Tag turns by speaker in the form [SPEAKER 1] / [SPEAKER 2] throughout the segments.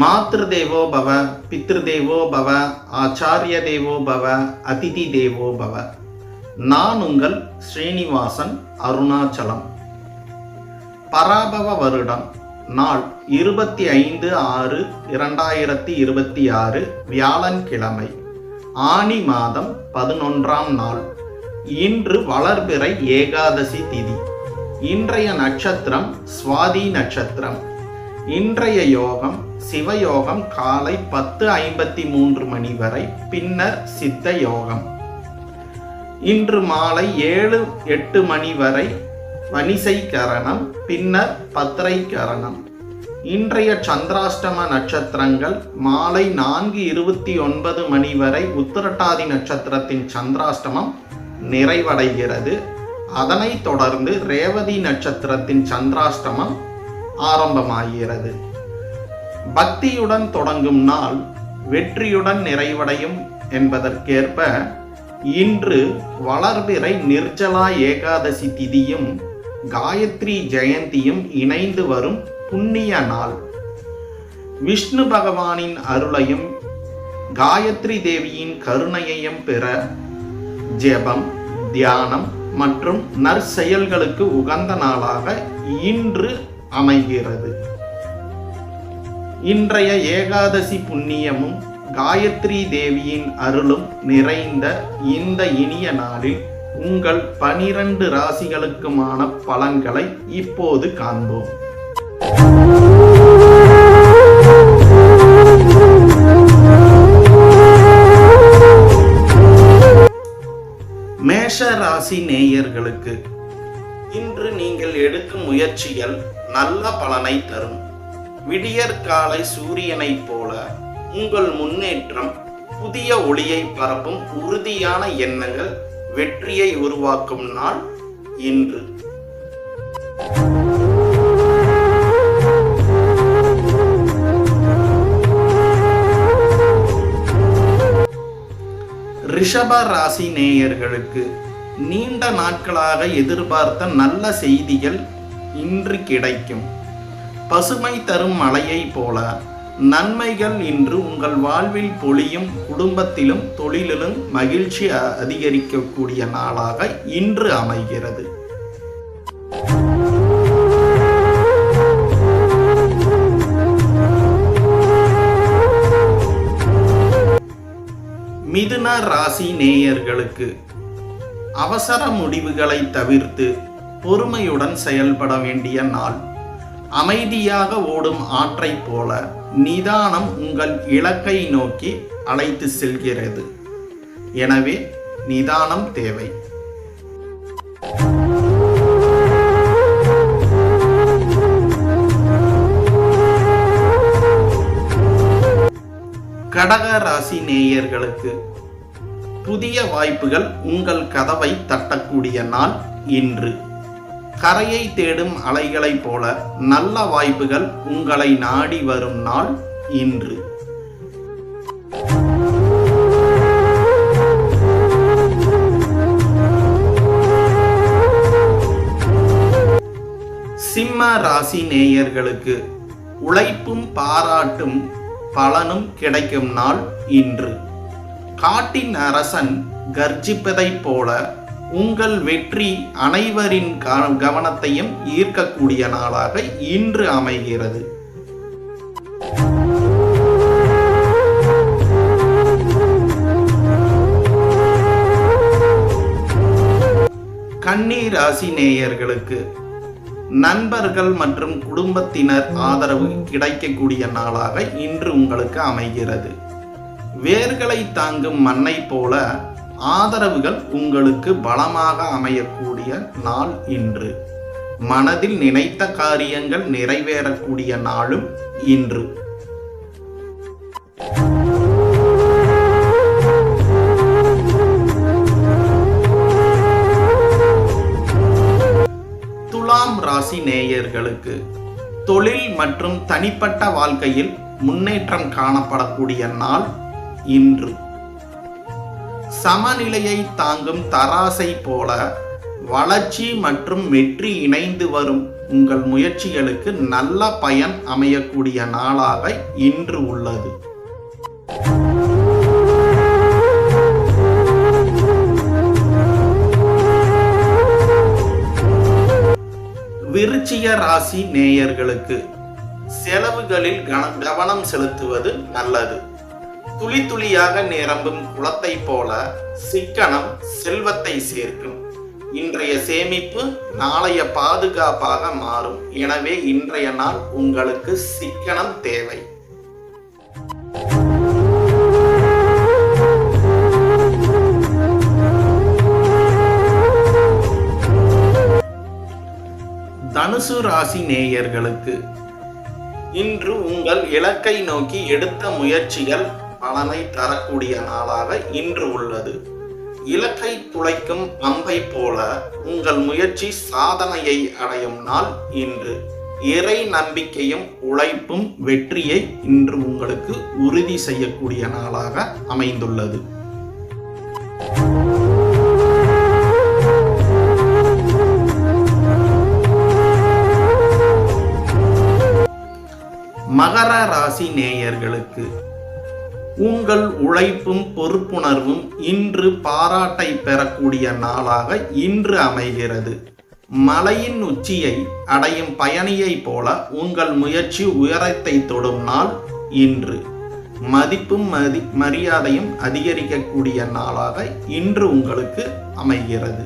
[SPEAKER 1] மாத்ருதேவோ பவ, பித்ருதேவோ பவ, ஆச்சாரிய தேவோ பவ, அதிதி தேவோ பவ. நான் உங்கள் ஸ்ரீனிவாசன், அருணாச்சலம். பராபவ வருடம், நாள் 25/6/2026, வியாழன்கிழமை, ஆனி மாதம் 11ஆம் நாள். இன்று வளர்பிறை ஏகாதசி திதி. இன்றைய நட்சத்திரம் சுவாதி நட்சத்திரம். இன்றைய யோகம் சிவயோகம் காலை 10:53 மணி வரை, பின்னர் சித்த யோகம். இன்று மாலை 7-8 மணி வரை வனிசை கரணம், பின்னர் பத்திரை கரணம். இன்றைய சந்திராஷ்டம நட்சத்திரங்கள் மாலை 4:29 மணி வரை உத்திரட்டாதி நட்சத்திரத்தின் சந்திராஷ்டமம் நிறைவடைகிறது. அதனைத் தொடர்ந்து ரேவதி நட்சத்திரத்தின் சந்திராஷ்டமம் ஆரம்பமாகிறது. பக்தியுடன் தொடங்கும் நாள் வெற்றியுடன் நிறைவடையும் என்பதற்கேற்ப இன்று வளர்பிறை நிர்ஜலா ஏகாதசி திதியும் காயத்ரி ஜெயந்தியும் இணைந்து வரும் புண்ணிய நாள். விஷ்ணு பகவானின் அருளையும் காயத்ரி தேவியின் கருணையையும் பெற ஜெபம், தியானம் மற்றும் நற்செயல்களுக்கு உகந்த நாளாக இன்று அமைகிறது. இன்றைய ஏகாதசி புண்ணியமும் காயத்ரி தேவியின் அருளும் நிறைந்த இந்த இனிய நாளில் உங்கள் 12 ராசிகளுக்குமான பலன்களை இப்போது காண்போம். மேஷ ராசி நேயர்களுக்கு இன்று நீங்கள் எடுக்கும் முயற்சிகள் நல்ல பலனை தரும். விடியற்காலை சூரியனைப் போல உங்கள் முன்னேற்றம் புதிய ஒளியை பரப்பும் உறுதியான எண்ணங்கள் வெற்றியை உருவாக்கும் நாள் இன்று. ரிஷப ராசி நேயர்களுக்கு நீண்ட நாட்களாக எதிர்பார்த்த நல்ல செய்திகள் இன்று கிடைக்கும். பசுமை தரும் மழையை போல நன்மைகள் இன்று உங்கள் வாழ்வில் பொழியும். குடும்பத்திலும் தொழிலிலும் மகிழ்ச்சி அதிகரிக்கக்கூடிய நாளாக இன்று அமைகிறது. மிதுன ராசி நேயர்களுக்கு அவசர முடிவுகளை தவிர்த்து பொறுமையுடன் செயல்பட வேண்டிய நாள். அமைதியாக ஓடும் ஆற்றை போல நிதானம் உங்கள் இலக்கை நோக்கி அழைத்து செல்கிறது. எனவே நிதானம் தேவை. கடக ராசி நேயர்களுக்கு புதிய வாய்ப்புகள் உங்கள் கதவை தட்டக்கூடிய நாள் இன்று. கரையை தேடும் அலைகளைப் போல நல்ல வாய்ப்புகள் உங்களை நாடி வரும் நாள் இன்று. சிம்ம ராசி நேயர்களுக்கு உழைப்பும் பாராட்டும் பலனும் கிடைக்கும் நாள் இன்று. காட்டின் அரசன் கர்ஜிப்பதைப் போல உங்கள் வெற்றி அனைவரின் கவனத்தையும் ஈர்க்கக்கூடிய நாளாக இன்று அமைகிறது. கன்னி ராசி நேயர்களுக்கு நண்பர்கள் மற்றும் குடும்பத்தினர் ஆதரவு கிடைக்கக்கூடிய நாளாக இன்று உங்களுக்கு அமைகிறது. வேர்களை தாங்கும் மண்ணை போல ஆதரவுகள் உங்களுக்கு பலமாக அமையக்கூடிய நாள் இன்று. மனதில் நினைத்த காரியங்கள் நிறைவேறக்கூடிய நாளும் இன்று. துலாம் ராசி நேயர்களுக்கு தொழில் மற்றும் தனிப்பட்ட வாழ்க்கையில் முன்னேற்றம் காணப்படக்கூடிய நாள் இன்று. சமநிலையை தாங்கும் தராசை போல வளர்ச்சி மற்றும் வெற்றி இணைந்து வரும் உங்கள் முயற்சிகளுக்கு நல்ல பயன் அமையக்கூடிய நாளாக இன்று உள்ளது. விருச்சிக ராசி நேயர்களுக்கு செலவுகளில் கவனம் செலுத்துவது நல்லது. துளி துளியாக நிரம்பும் குளத்தை போல சிக்கனம் செல்வத்தை சேர்க்கும். இன்றைய சேமிப்பு நாளைய பாதுகாப்பாக மாறும். எனவே இன்றைய நாள் உங்களுக்கு சிக்கனம் தேவை. தனுசு ராசி நேயர்களுக்கு இன்று உங்கள் இலக்கை நோக்கி எடுத்த முயற்சிகள் பலனை தரக்கூடிய நாளாக இன்று உள்ளது. இலக்கை துளைக்கும் அம்பை போல உங்கள் முயற்சி சாதனையை அடையும் நாள் இன்று. இறை நம்பிக்கையும் உழைப்பும் வெற்றியை இன்று உங்களுக்கு உறுதி செய்யக்கூடிய நாளாக அமைந்துள்ளது. மகர ராசி நேயர்களுக்கு உங்கள் உழைப்பும் பொறுப்புணர்வும் இன்று பாராட்டை பெறக்கூடிய நாளாக இன்று அமைகிறது. மலையின் உச்சியை அடையும் பயணியை போல உங்கள் முயற்சி உயரத்தை தொடும் நாள் இன்று. மதிப்பும் மரியாதையும் அதிகரிக்கக்கூடிய நாளாக இன்று உங்களுக்கு அமைகிறது.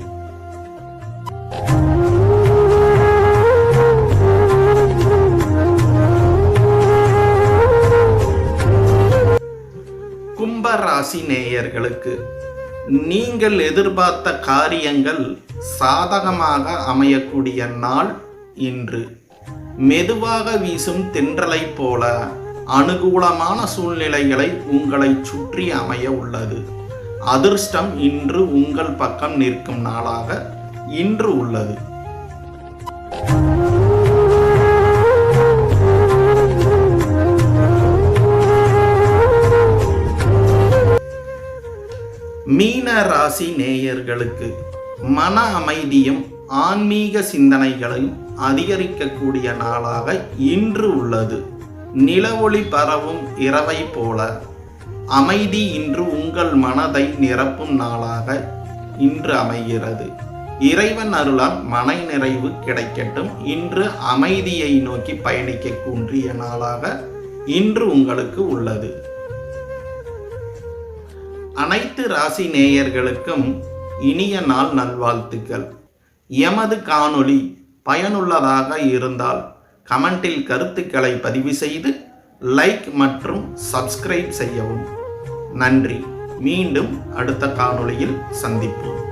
[SPEAKER 1] கும்பராசி நேயர்களுக்கு நீங்கள் எதிர்பார்த்த காரியங்கள் சாதகமாக அமையக்கூடிய நாள் இன்று. மெதுவாக வீசும் தென்றலை போல அனுகூலமான சூழ்நிலைகளை உங்களை சுற்றி அமைய உள்ளது. அதிர்ஷ்டம் இன்று உங்கள் பக்கம் நிற்கும் நாளாக இன்று உள்ளது. மீன ராசி நேயர்களுக்கு மன அமைதியும் ஆன்மீக சிந்தனைகளையும் அதிகரிக்கக்கூடிய நாளாக இன்று உள்ளது. நிலவொளி பரவும் இரவை போல அமைதி இன்று உங்கள் மனதை நிரப்பும் நாளாக இன்று அமைகிறது. இறைவன் அருளால் மன நிறைவு கிடைக்கட்டும். இன்று அமைதியை நோக்கி பயணிக்கக்கூடிய நாளாக இன்று உங்களுக்கு உள்ளது. அனைத்து ராசி நேயர்களுக்கும் இனிய நாள் நல்வாழ்த்துக்கள். எமது காணொளி பயனுள்ளதாக இருந்தால் கமெண்டில் கருத்துக்களை பதிவு செய்து லைக் மற்றும் சப்ஸ்கிரைப் செய்யவும். நன்றி. மீண்டும் அடுத்த காணொளியில் சந்திப்போம்.